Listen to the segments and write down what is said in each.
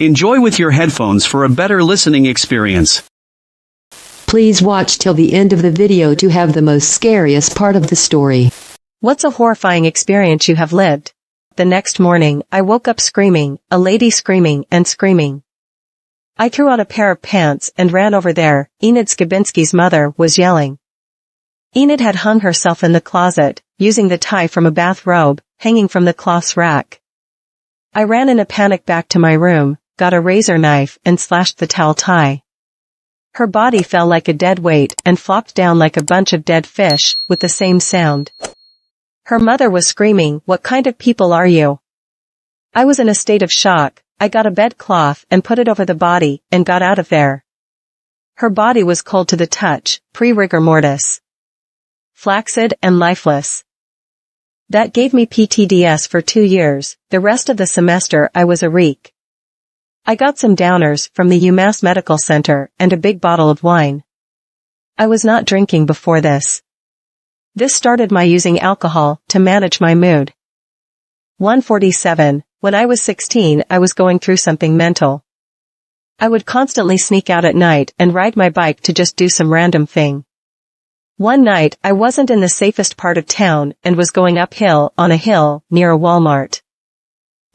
Enjoy with your headphones for a better listening experience. Please watch till the end of the video to have the most scariest part of the story. What's a horrifying experience you have lived? The next morning, I woke up screaming, a lady screaming and screaming. I threw on a pair of pants and ran over there. Enid Skabinski's mother was yelling. Enid had hung herself in the closet, using the tie from a bathrobe, hanging from the cloths rack. I ran in a panic back to my room, got a razor knife and slashed the towel tie. Her body fell like a dead weight and flopped down like a bunch of dead fish, with the same sound. Her mother was screaming, "What kind of people are you?" I was in a state of shock. I got a bedcloth and put it over the body and got out of there. Her body was cold to the touch, pre-rigor mortis. Flaccid and lifeless. That gave me PTSD for 2 years. The rest of the semester I was a reek. I got some downers from the UMass Medical Center and a big bottle of wine. I was not drinking before this. This started my using alcohol to manage my mood. 147. When I was 16, I was going through something mental. I would constantly sneak out at night and ride my bike to just do some random thing. One night, I wasn't in the safest part of town and was going uphill on a hill near a Walmart.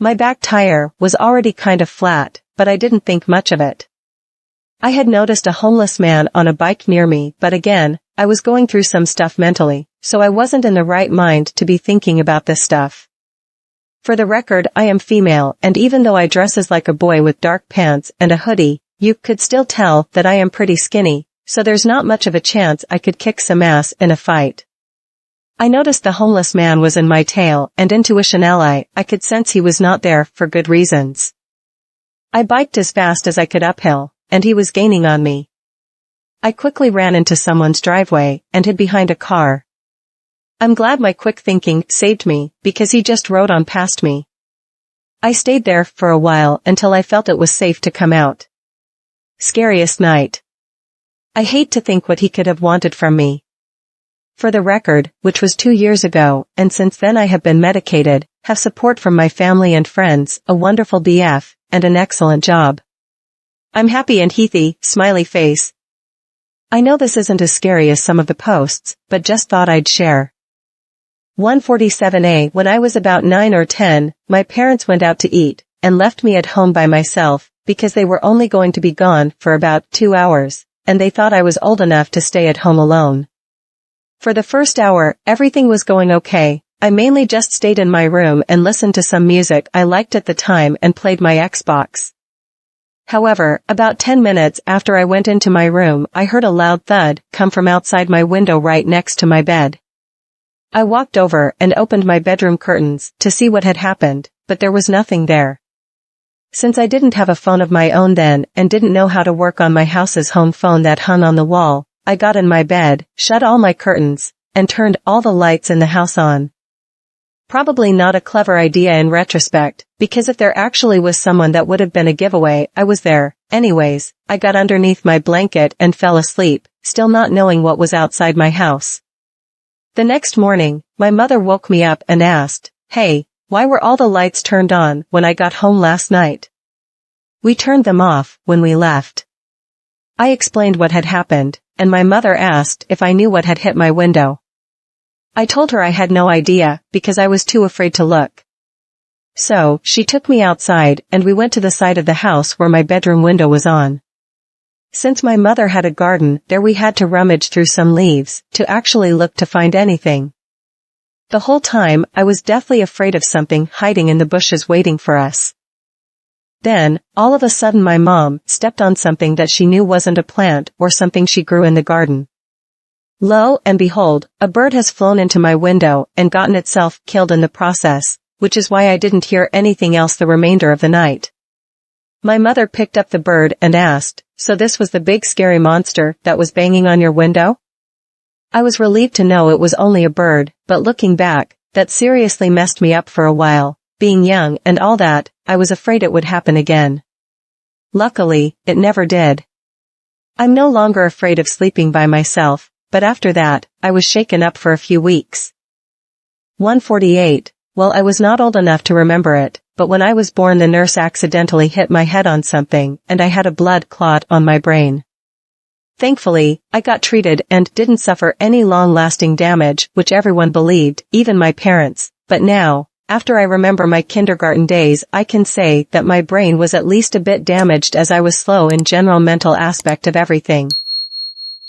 My back tire was already kind of flat, but I didn't think much of it. I had noticed a homeless man on a bike near me, but again, I was going through some stuff mentally, so I wasn't in the right mind to be thinking about this stuff. For the record, I am female, and even though I dresses like a boy with dark pants and a hoodie, you could still tell that I am pretty skinny, so there's not much of a chance I could kick some ass in a fight. I noticed the homeless man was in my tail, and intuitionally, I could sense he was not there for good reasons. I biked as fast as I could uphill, and he was gaining on me. I quickly ran into someone's driveway and hid behind a car. I'm glad my quick thinking saved me, because he just rode on past me. I stayed there for a while until I felt it was safe to come out. Scariest night. I hate to think what he could have wanted from me. For the record, which was 2 years ago, and since then I have been medicated, have support from my family and friends, a wonderful BF, and an excellent job. I'm happy and healthy, smiley face. I know this isn't as scary as some of the posts, but just thought I'd share. 147A. When I was about 9 or 10, my parents went out to eat, and left me at home by myself, because they were only going to be gone for about 2 hours, and they thought I was old enough to stay at home alone. For the first hour, everything was going okay. I mainly just stayed in my room and listened to some music I liked at the time and played my Xbox. However, about 10 minutes after I went into my room, I heard a loud thud come from outside my window right next to my bed. I walked over and opened my bedroom curtains to see what had happened, but there was nothing there. Since I didn't have a phone of my own then and didn't know how to work on my house's home phone that hung on the wall, I got in my bed, shut all my curtains, and turned all the lights in the house on. Probably not a clever idea in retrospect, because if there actually was someone that would have been a giveaway, I was there. Anyways, I got underneath my blanket and fell asleep, still not knowing what was outside my house. The next morning, my mother woke me up and asked, "Hey, why were all the lights turned on when I got home last night?" "We turned them off when we left." I explained what had happened, and my mother asked if I knew what had hit my window. I told her I had no idea, because I was too afraid to look. So, she took me outside and we went to the side of the house where my bedroom window was on. Since my mother had a garden there, we had to rummage through some leaves to actually look to find anything. The whole time, I was deathly afraid of something hiding in the bushes waiting for us. Then, all of a sudden my mom stepped on something that she knew wasn't a plant or something she grew in the garden. Lo and behold, a bird has flown into my window and gotten itself killed in the process, which is why I didn't hear anything else the remainder of the night. My mother picked up the bird and asked, "So this was the big scary monster that was banging on your window?" I was relieved to know it was only a bird, but looking back, that seriously messed me up for a while. Being young and all that, I was afraid it would happen again. Luckily, it never did. I'm no longer afraid of sleeping by myself, but after that, I was shaken up for a few weeks. 148. Well, I was not old enough to remember it, but when I was born the nurse accidentally hit my head on something and I had a blood clot on my brain. Thankfully, I got treated and didn't suffer any long-lasting damage, which everyone believed, even my parents, but now, after I remember my kindergarten days, I can say that my brain was at least a bit damaged as I was slow in general mental aspect of everything.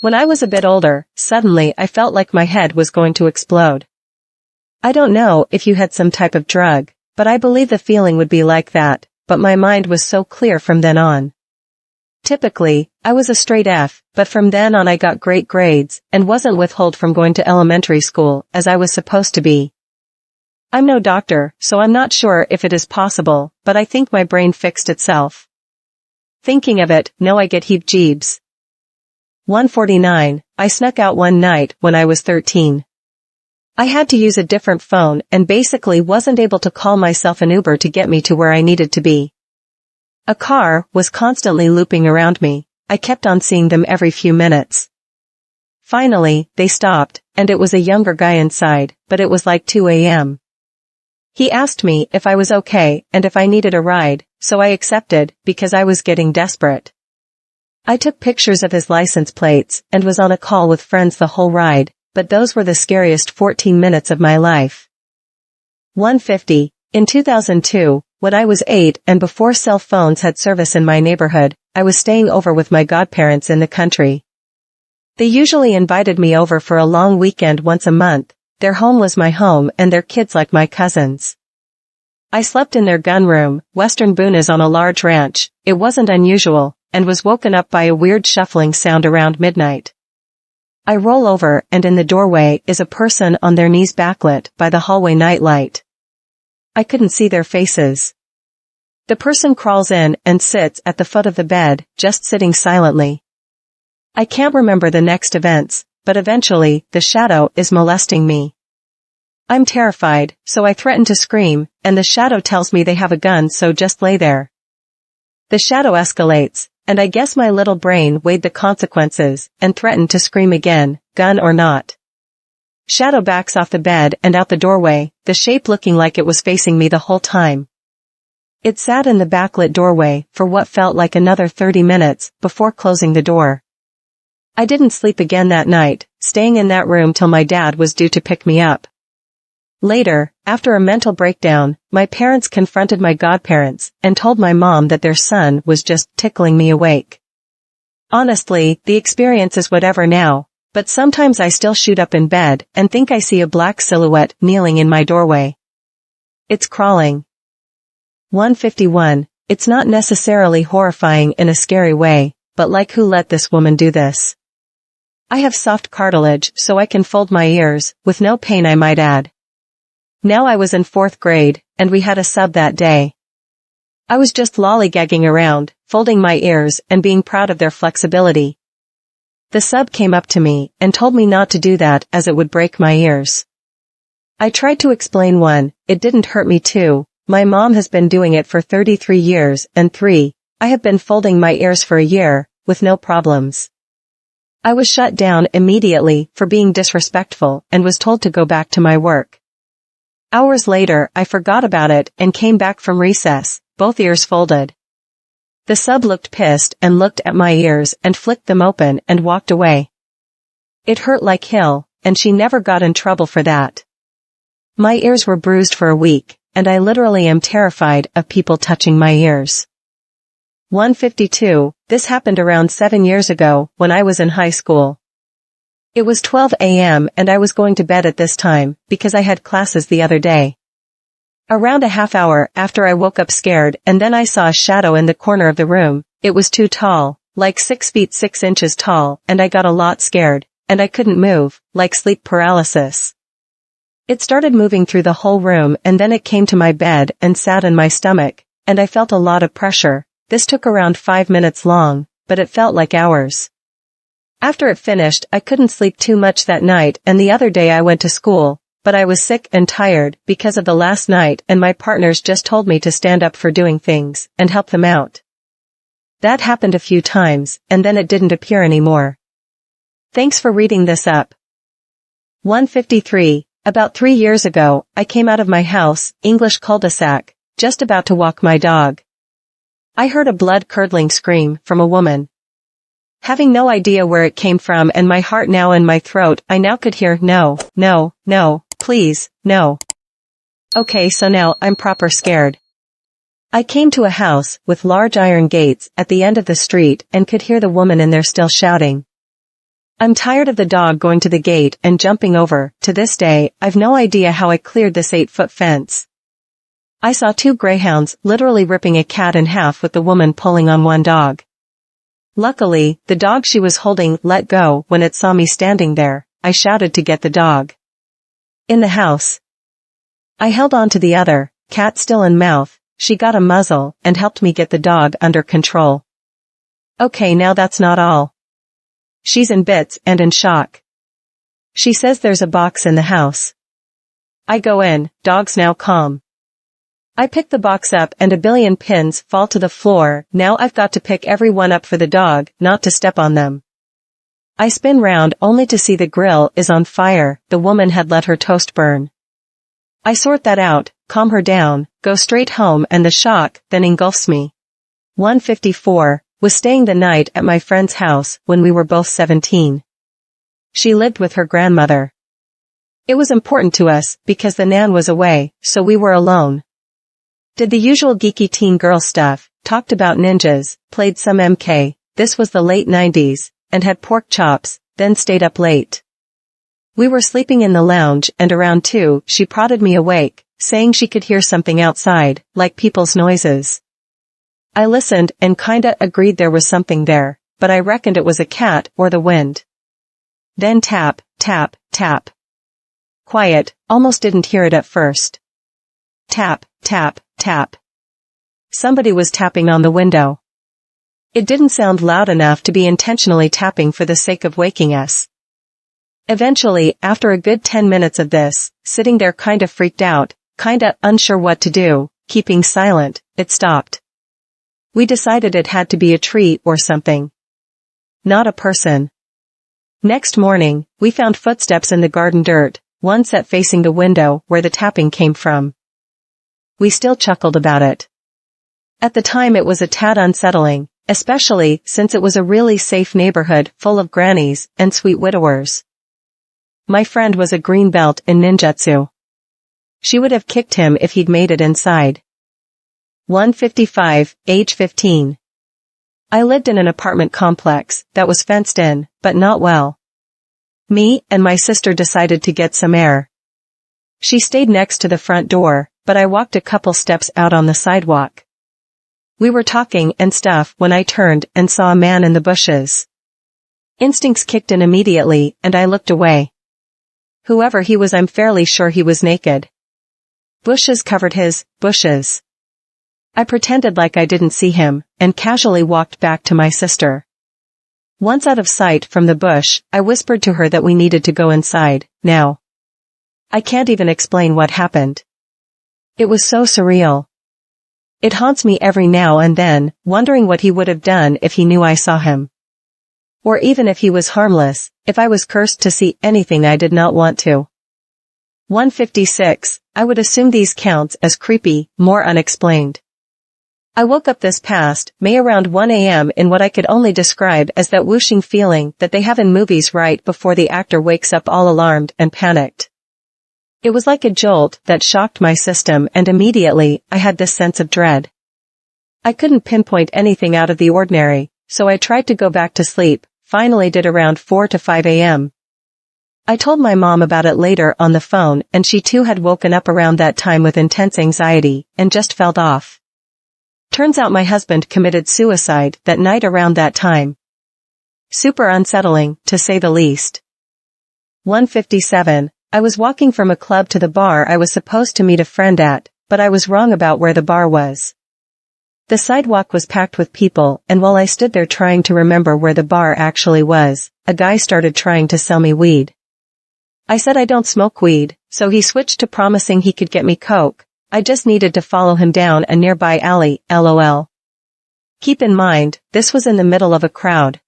When I was a bit older, suddenly I felt like my head was going to explode. I don't know if you had some type of drug, but I believe the feeling would be like that, but my mind was so clear from then on. Typically, I was a straight F, but from then on I got great grades, and wasn't withheld from going to elementary school, as I was supposed to be. I'm no doctor, so I'm not sure if it is possible, but I think my brain fixed itself. Thinking of it, no I get heebs-jeebs. 149, I snuck out one night when I was 13. I had to use a different phone and basically wasn't able to call myself an Uber to get me to where I needed to be. A car was constantly looping around me. I kept on seeing them every few minutes. Finally, they stopped, and it was a younger guy inside, but it was like 2 a.m. He asked me if I was okay and if I needed a ride, so I accepted, because I was getting desperate. I took pictures of his license plates and was on a call with friends the whole ride, but those were the scariest 14 minutes of my life. 150. In 2002, when I was 8 and before cell phones had service in my neighborhood, I was staying over with my godparents in the country. They usually invited me over for a long weekend once a month. Their home was my home and their kids like my cousins. I slept in their gun room. Western Boone is on a large ranch. It wasn't unusual, and was woken up by a weird shuffling sound around midnight. I roll over and in the doorway is a person on their knees backlit by the hallway nightlight. I couldn't see their faces. The person crawls in and sits at the foot of the bed, just sitting silently. I can't remember the next events, but eventually, the shadow is molesting me. I'm terrified, so I threaten to scream, and the shadow tells me they have a gun, so just lay there. The shadow escalates, and I guess my little brain weighed the consequences, and threatened to scream again, gun or not. Shadow backs off the bed and out the doorway, the shape looking like it was facing me the whole time. It sat in the backlit doorway for what felt like another 30 minutes before closing the door. I didn't sleep again that night, staying in that room till my dad was due to pick me up. Later, after a mental breakdown, my parents confronted my godparents and told my mom that their son was just tickling me awake. Honestly, the experience is whatever now, but sometimes I still shoot up in bed and think I see a black silhouette kneeling in my doorway. It's crawling. 151. It's not necessarily horrifying in a scary way, but like who let this woman do this? I have soft cartilage so I can fold my ears, with no pain I might add. Now I was in 4th grade, and we had a sub that day. I was just lollygagging around, folding my ears and being proud of their flexibility. The sub came up to me and told me not to do that as it would break my ears. I tried to explain 1, it didn't hurt me 2, my mom has been doing it for 33 years, and 3, I have been folding my ears for a year, with no problems. I was shut down immediately for being disrespectful and was told to go back to my work. Hours later, I forgot about it and came back from recess, both ears folded. The sub looked pissed and looked at my ears and flicked them open and walked away. It hurt like hell, and she never got in trouble for that. My ears were bruised for a week, and I literally am terrified of people touching my ears. 152. This happened around 7 years ago, when I was in high school. It was 12 a.m. and I was going to bed at this time, because I had classes the other day. Around a half hour after I woke up scared, and then I saw a shadow in the corner of the room. It was too tall, like 6 feet 6 inches tall, and I got a lot scared, and I couldn't move, like sleep paralysis. It started moving through the whole room and then it came to my bed and sat in my stomach, and I felt a lot of pressure. This took around 5 minutes long, but it felt like hours. After it finished, I couldn't sleep too much that night, and the other day I went to school, but I was sick and tired because of the last night, and my partners just told me to stand up for doing things and help them out. That happened a few times, and then it didn't appear anymore. Thanks for reading this up. 153. About 3 years ago, I came out of my house, English cul-de-sac, just about to walk my dog. I heard a blood-curdling scream from a woman. Having no idea where it came from and my heart now in my throat, I now could hear, "No, no, no, please, no." Okay, so now I'm proper scared. I came to a house with large iron gates at the end of the street and could hear the woman in there still shouting. I'm tired of the dog going to the gate and jumping over. To this day, I've no idea how I cleared this 8-foot fence. I saw 2 greyhounds literally ripping a cat in half with the woman pulling on one dog. Luckily, the dog she was holding let go when it saw me standing there. I shouted to get the dog in the house. I held on to the other, cat still in mouth. She got a muzzle and helped me get the dog under control. Okay, now that's not all. She's in bits and in shock. She says there's a box in the house. I go in, dog's now calm. I pick the box up and a billion pins fall to the floor. Now I've got to pick every one up for the dog, not to step on them. I spin round only to see the grill is on fire. The woman had let her toast burn. I sort that out, calm her down, go straight home, and the shock then engulfs me. 154, was staying the night at my friend's house when we were both 17. She lived with her grandmother. It was important to us because the nan was away, so we were alone. Did the usual geeky teen girl stuff, talked about ninjas, played some MK, this was the late 90s, and had pork chops, then stayed up late. We were sleeping in the lounge and around 2, she prodded me awake, saying she could hear something outside, like people's noises. I listened and kinda agreed there was something there, but I reckoned it was a cat or the wind. Then tap, tap, tap. Quiet, almost didn't hear it at first. Tap, tap, tap. Somebody was tapping on the window. It didn't sound loud enough to be intentionally tapping for the sake of waking us. Eventually, after a good 10 minutes of this, sitting there kinda freaked out, kinda unsure what to do, keeping silent, it stopped. We decided it had to be a tree or something. Not a person. Next morning, we found footsteps in the garden dirt, one set facing the window where the tapping came from. We still chuckled about it. At the time it was a tad unsettling, especially since it was a really safe neighborhood full of grannies and sweet widowers. My friend was a green belt in ninjutsu. She would have kicked him if he'd made it inside. 155, age 15. I lived in an apartment complex that was fenced in, but not well. Me and my sister decided to get some air. She stayed next to the front door, but I walked a couple steps out on the sidewalk. We were talking and stuff when I turned and saw a man in the bushes. Instincts kicked in immediately and I looked away. Whoever he was, I'm fairly sure he was naked. Bushes covered his bushes. I pretended like I didn't see him and casually walked back to my sister. Once out of sight from the bush, I whispered to her that we needed to go inside, now. I can't even explain what happened. It was so surreal. It haunts me every now and then, wondering what he would have done if he knew I saw him. Or even if he was harmless, if I was cursed to see anything I did not want to. 156, I would assume these counts as creepy, more unexplained. I woke up this past May around 1 a.m. in what I could only describe as that whooshing feeling that they have in movies right before the actor wakes up all alarmed and panicked. It was like a jolt that shocked my system and immediately I had this sense of dread. I couldn't pinpoint anything out of the ordinary, so I tried to go back to sleep, finally did around 4 to 5 a.m. I told my mom about it later on the phone and she too had woken up around that time with intense anxiety and just fell off. Turns out my husband committed suicide that night around that time. Super unsettling, to say the least. 157. I was walking from a club to the bar I was supposed to meet a friend at, but I was wrong about where the bar was. The sidewalk was packed with people, and while I stood there trying to remember where the bar actually was, a guy started trying to sell me weed. I said I don't smoke weed, so he switched to promising he could get me coke. I just needed to follow him down a nearby alley, lol. Keep in mind, this was in the middle of a crowd.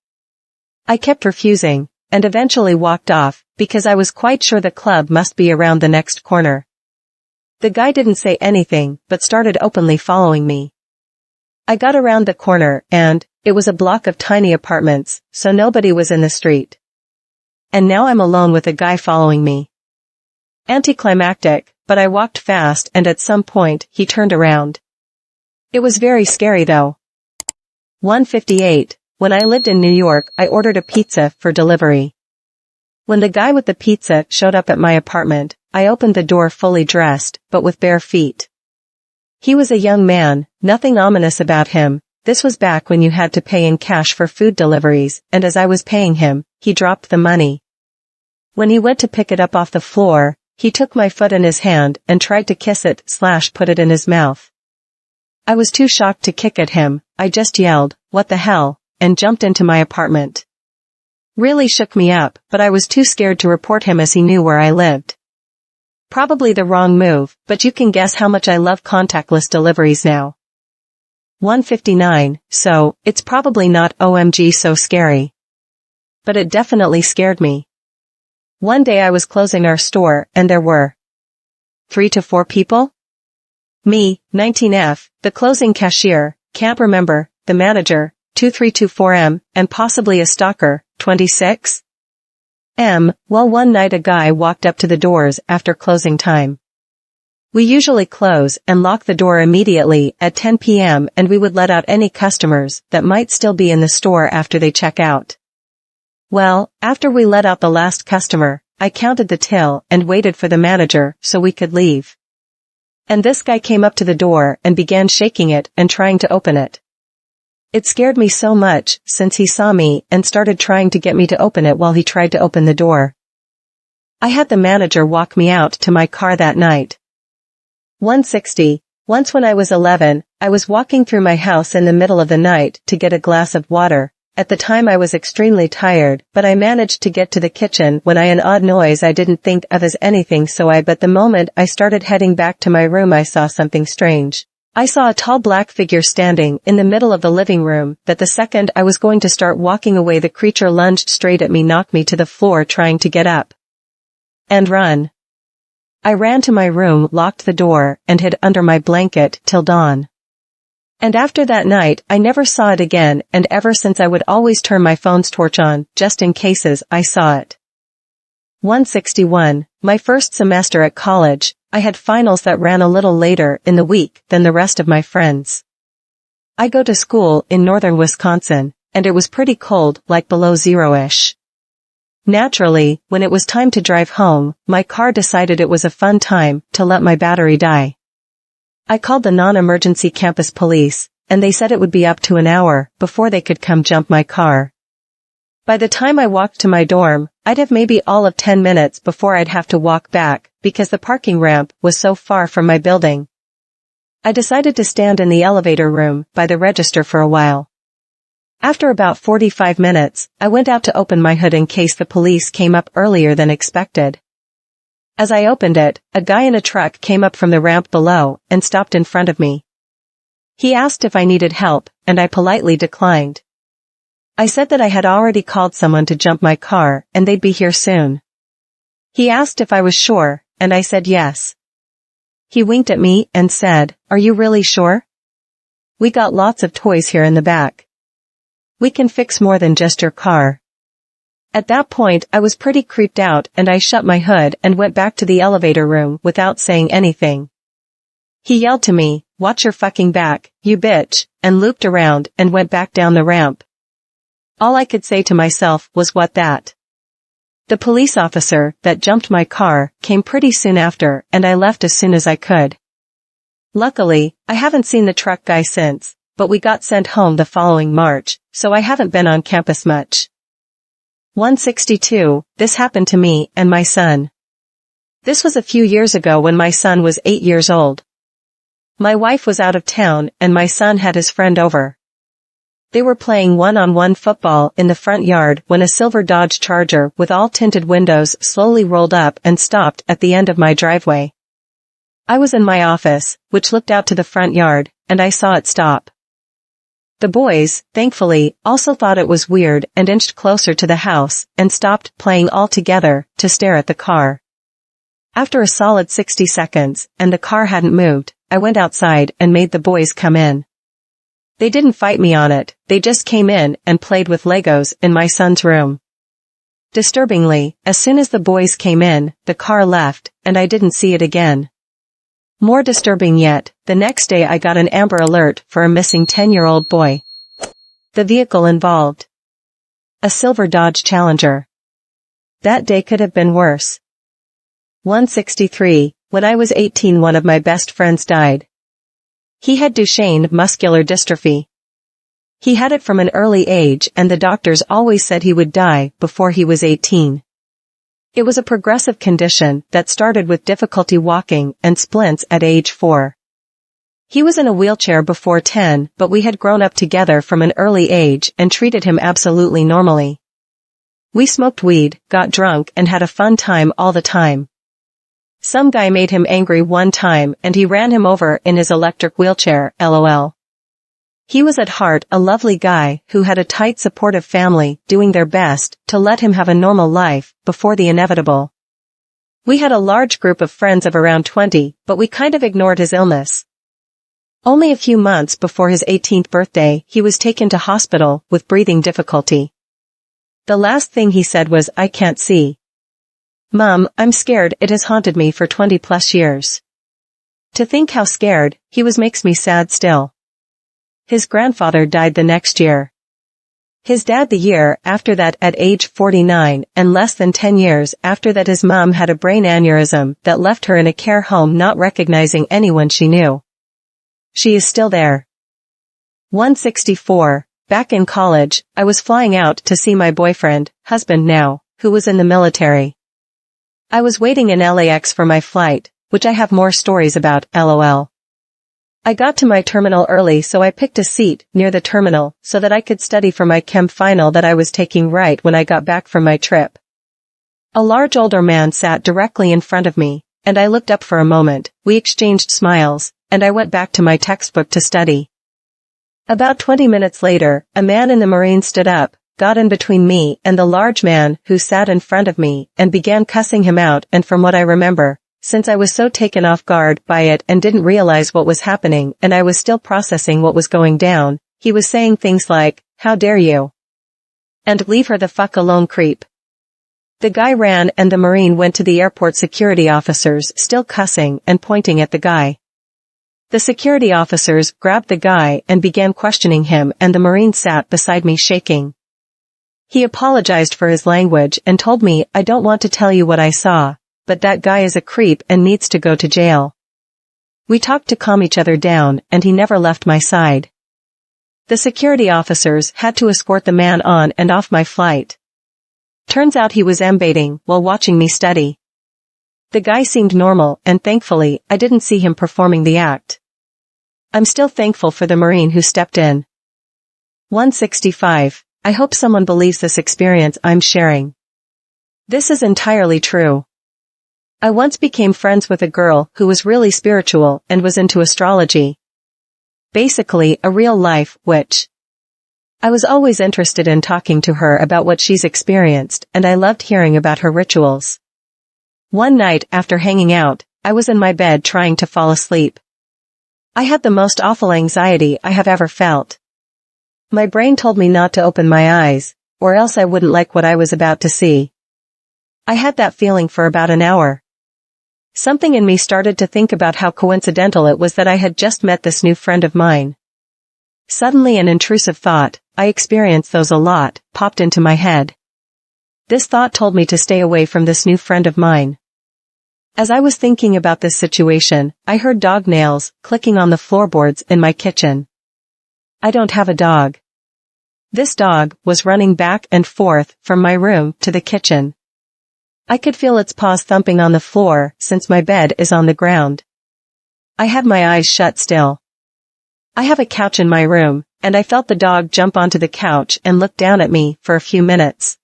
I kept refusing, and eventually walked off, because I was quite sure the club must be around the next corner. The guy didn't say anything, but started openly following me. I got around the corner and, it was a block of tiny apartments, so nobody was in the street. And now I'm alone with a guy following me. Anticlimactic, but I walked fast and at some point, he turned around. It was very scary though. 158. When I lived in New York, I ordered a pizza for delivery. When the guy with the pizza showed up at my apartment, I opened the door fully dressed, but with bare feet. He was a young man, nothing ominous about him. This was back when you had to pay in cash for food deliveries, and as I was paying him, he dropped the money. When he went to pick it up off the floor, he took my foot in his hand and tried to kiss it / put it in his mouth. I was too shocked to kick at him, I just yelled, "What the hell?" and jumped into my apartment. Really shook me up, but I was too scared to report him as he knew where I lived. Probably the wrong move, but you can guess how much I love contactless deliveries now. 159, so, it's probably not OMG so scary. But it definitely scared me. One day I was closing our store and there were 3 to 4 people? Me, 19F, the closing cashier, can't remember, the manager, 2324M, and possibly a stalker, 26? Well, one night a guy walked up to the doors after closing time. We usually close and lock the door immediately at 10 p.m. and we would let out any customers that might still be in the store after they check out. Well, after we let out the last customer, I counted the till and waited for the manager so we could leave. And this guy came up to the door and began shaking it and trying to open it. It scared me so much since he saw me and started trying to get me to open it while he tried to open the door. I had the manager walk me out to my car that night. 160. Once when I was 11, I was walking through my house in the middle of the night to get a glass of water. At the time I was extremely tired, but I managed to get to the kitchen when an odd noise I didn't think of as anything but the moment I started heading back to my room I saw something strange. I saw a tall black figure standing in the middle of the living room, that the second I was going to start walking away the creature lunged straight at me, knocked me to the floor trying to get up and run. I ran to my room, locked the door, and hid under my blanket till dawn. And after that night, I never saw it again, and ever since I would always turn my phone's torch on, just in cases I saw it. 161. My first semester at college, I had finals that ran a little later in the week than the rest of my friends. I go to school in northern Wisconsin, and it was pretty cold, like below zero-ish. Naturally, when it was time to drive home, my car decided it was a fun time to let my battery die. I called the non-emergency campus police, and they said it would be up to an hour before they could come jump my car. By the time I walked to my dorm, I'd have maybe all of 10 minutes before I'd have to walk back, because the parking ramp was so far from my building. I decided to stand in the elevator room by the register for a while. After about 45 minutes, I went out to open my hood in case the police came up earlier than expected. As I opened it, a guy in a truck came up from the ramp below and stopped in front of me. He asked if I needed help, and I politely declined. I said that I had already called someone to jump my car and they'd be here soon. He asked if I was sure, and I said yes. He winked at me and said, "Are you really sure? We got lots of toys here in the back. We can fix more than just your car." At that point I was pretty creeped out and I shut my hood and went back to the elevator room without saying anything. He yelled to me, "Watch your fucking back, you bitch," and looped around and went back down the ramp. All I could say to myself was, "What that?" The police officer that jumped my car came pretty soon after and I left as soon as I could. Luckily, I haven't seen the truck guy since, but we got sent home the following March, so I haven't been on campus much. 162. This happened to me and my son. This was a few years ago when my son was 8 years old. My wife was out of town and my son had his friend over. They were playing one-on-one football in the front yard when a silver Dodge Charger with all tinted windows slowly rolled up and stopped at the end of my driveway. I was in my office, which looked out to the front yard, and I saw it stop. The boys, thankfully, also thought it was weird and inched closer to the house and stopped playing altogether to stare at the car. After a solid 60 seconds, and the car hadn't moved, I went outside and made the boys come in. They didn't fight me on it, they just came in and played with Legos in my son's room. Disturbingly, as soon as the boys came in, the car left, and I didn't see it again. More disturbing yet, the next day I got an Amber Alert for a missing 10-year-old boy. The vehicle involved: a silver Dodge Challenger. That day could have been worse. 163. When I was 18, one of my best friends died. He had Duchenne muscular dystrophy. He had it from an early age, and the doctors always said he would die before he was 18. It was a progressive condition that started with difficulty walking and splints at age 4. He was in a wheelchair before 10, but we had grown up together from an early age and treated him absolutely normally. We smoked weed, got drunk, and had a fun time all the time. Some guy made him angry one time and he ran him over in his electric wheelchair, lol. He was at heart a lovely guy who had a tight supportive family doing their best to let him have a normal life before the inevitable. We had a large group of friends of around 20, but we kind of ignored his illness. Only a few months before his 18th birthday, he was taken to hospital with breathing difficulty. The last thing he said was, "I can't see. Mom, I'm scared, it has haunted me for 20 plus years." To think how scared he was makes me sad still. His grandfather died the next year. His dad the year after that at age 49, and less than 10 years after that his mom had a brain aneurysm that left her in a care home not recognizing anyone she knew. She is still there. 164. Back in college, I was flying out to see my boyfriend, husband now, who was in the military. I was waiting in LAX for my flight, which I have more stories about, lol. I got to my terminal early, so I picked a seat near the terminal so that I could study for my chem final that I was taking right when I got back from my trip. A large older man sat directly in front of me, and I looked up for a moment, we exchanged smiles, and I went back to my textbook to study. About 20 minutes later, a man in the Marines stood up, got in between me and the large man who sat in front of me, and began cussing him out, and from what I remember, since I was so taken off guard by it and didn't realize what was happening and I was still processing what was going down, he was saying things like, "How dare you?" and "Leave her the fuck alone, creep." The guy ran and the Marine went to the airport security officers, still cussing and pointing at the guy. The security officers grabbed the guy and began questioning him, and the Marine sat beside me shaking. He apologized for his language and told me, "I don't want to tell you what I saw, but that guy is a creep and needs to go to jail." We talked to calm each other down, and he never left my side. The security officers had to escort the man on and off my flight. Turns out he was ambaiting while watching me study. The guy seemed normal, and thankfully, I didn't see him performing the act. I'm still thankful for the Marine who stepped in. 165. I hope someone believes this experience I'm sharing. This is entirely true. I once became friends with a girl who was really spiritual and was into astrology. Basically, a real life witch. I was always interested in talking to her about what she's experienced, and I loved hearing about her rituals. One night after hanging out, I was in my bed trying to fall asleep. I had the most awful anxiety I have ever felt. My brain told me not to open my eyes, or else I wouldn't like what I was about to see. I had that feeling for about an hour. Something in me started to think about how coincidental it was that I had just met this new friend of mine. Suddenly an intrusive thought, I experience those a lot, popped into my head. This thought told me to stay away from this new friend of mine. As I was thinking about this situation, I heard dog nails clicking on the floorboards in my kitchen. I don't have a dog. This dog was running back and forth from my room to the kitchen. I could feel its paws thumping on the floor since my bed is on the ground. I had my eyes shut still. I have a couch in my room, and I felt the dog jump onto the couch and look down at me for a few minutes.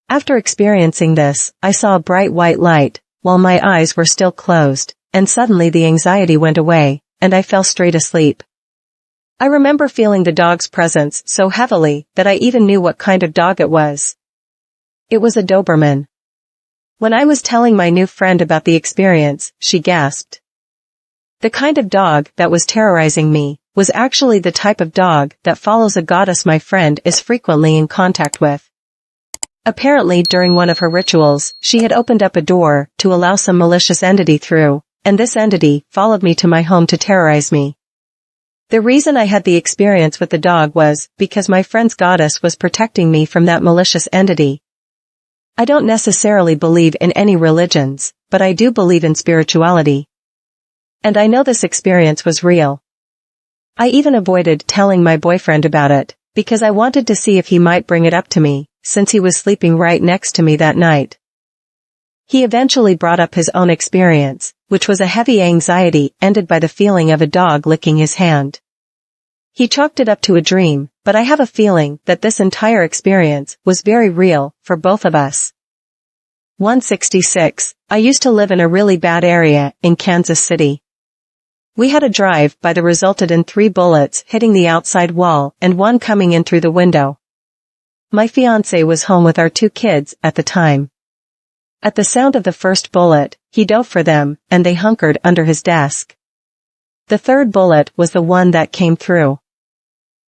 After experiencing this, I saw a bright white light, while my eyes were still closed, and suddenly the anxiety went away, and I fell straight asleep. I remember feeling the dog's presence so heavily that I even knew what kind of dog it was. It was a Doberman. When I was telling my new friend about the experience, she gasped. The kind of dog that was terrorizing me was actually the type of dog that follows a goddess my friend is frequently in contact with. Apparently during one of her rituals, she had opened up a door to allow some malicious entity through, and this entity followed me to my home to terrorize me. The reason I had the experience with the dog was because my friend's goddess was protecting me from that malicious entity. I don't necessarily believe in any religions, but I do believe in spirituality. And I know this experience was real. I even avoided telling my boyfriend about it, because I wanted to see if he might bring it up to me, since he was sleeping right next to me that night. He eventually brought up his own experience, which was a heavy anxiety ended by the feeling of a dog licking his hand. He chalked it up to a dream, but I have a feeling that this entire experience was very real for both of us. 166. I used to live in a really bad area in Kansas City. We had a drive-by that resulted in 3 bullets hitting the outside wall and 1 coming in through the window. My fiancé was home with our 2 kids at the time. At the sound of the first bullet, he dove for them, and they hunkered under his desk. The 3rd bullet was the one that came through.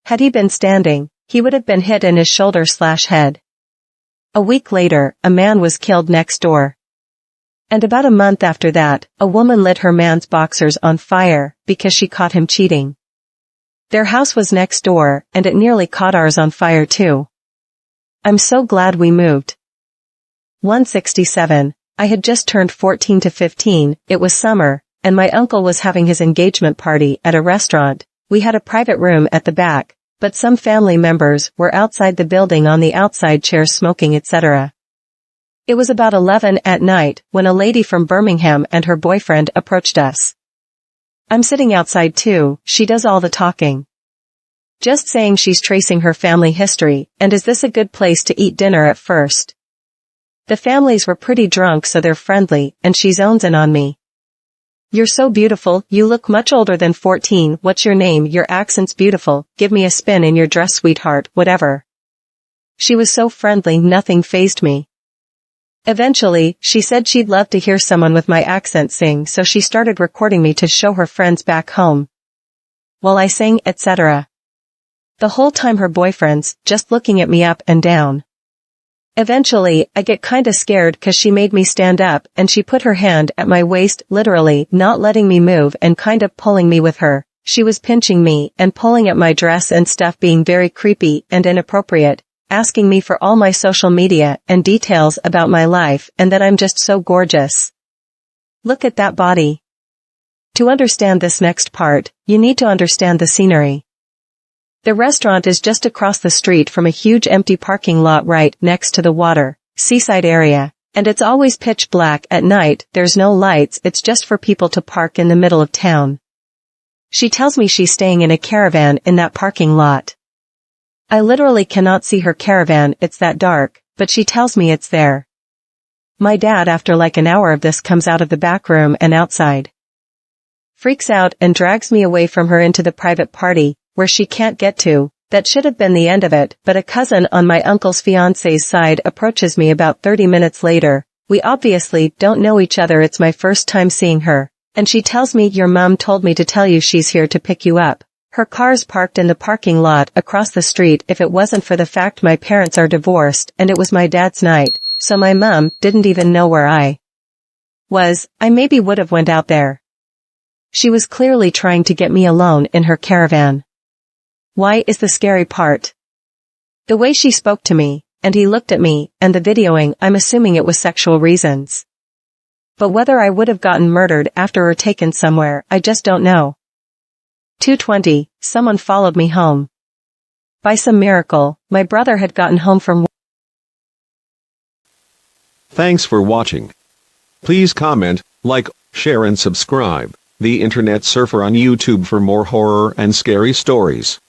Had he been standing, he would have been hit in his shoulder/head. A week later, a man was killed next door. And about a month after that, a woman lit her man's boxers on fire because she caught him cheating. Their house was next door, and it nearly caught ours on fire too. I'm so glad we moved. 167. I had just turned 14 to 15, it was summer, and my uncle was having his engagement party at a restaurant. We had a private room at the back, but some family members were outside the building on the outside chairs smoking etc. It was about 11 at night when a lady from Birmingham and her boyfriend approached us. I'm sitting outside too, she does all the talking. Just saying she's tracing her family history, and is this a good place to eat dinner at first? The families were pretty drunk so they're friendly, and she zones in on me. You're so beautiful, you look much older than 14, what's your name, your accent's beautiful, give me a spin in your dress sweetheart, whatever. She was so friendly nothing fazed me. Eventually, she said she'd love to hear someone with my accent sing so she started recording me to show her friends back home. While I sang etc. The whole time her boyfriend's just looking at me up and down. Eventually, I get kinda scared cause she made me stand up and she put her hand at my waist, literally not letting me move and kind of pulling me with her. She was pinching me and pulling at my dress and stuff, being very creepy and inappropriate, asking me for all my social media and details about my life and that I'm just so gorgeous. Look at that body. To understand this next part, you need to understand the scenery. The restaurant is just across the street from a huge empty parking lot right next to the water, seaside area, and it's always pitch black at night, there's no lights, it's just for people to park in the middle of town. She tells me she's staying in a caravan in that parking lot. I literally cannot see her caravan, it's that dark, but she tells me it's there. My dad after like an hour of this comes out of the back room and outside. Freaks out and drags me away from her into the private party, where she can't get to. That should have been the end of it, but a cousin on my uncle's fiance's side approaches me about 30 minutes later. We obviously don't know each other, it's my first time seeing her, and she tells me your mom told me to tell you she's here to pick you up. Her car's parked in the parking lot across the street. If it wasn't for the fact my parents are divorced and it was my dad's night, so my mom didn't even know where I was, I maybe would have went out there. She was clearly trying to get me alone in her caravan. Why is the scary part? The way she spoke to me, and he looked at me, and the videoing, I'm assuming it was sexual reasons. But whether I would have gotten murdered after or taken somewhere, I just don't know. 220, someone followed me home. By some miracle, my brother had gotten home from. Thanks for watching. Please comment, like, share and subscribe. The Internet Surfer on YouTube for more horror and scary stories.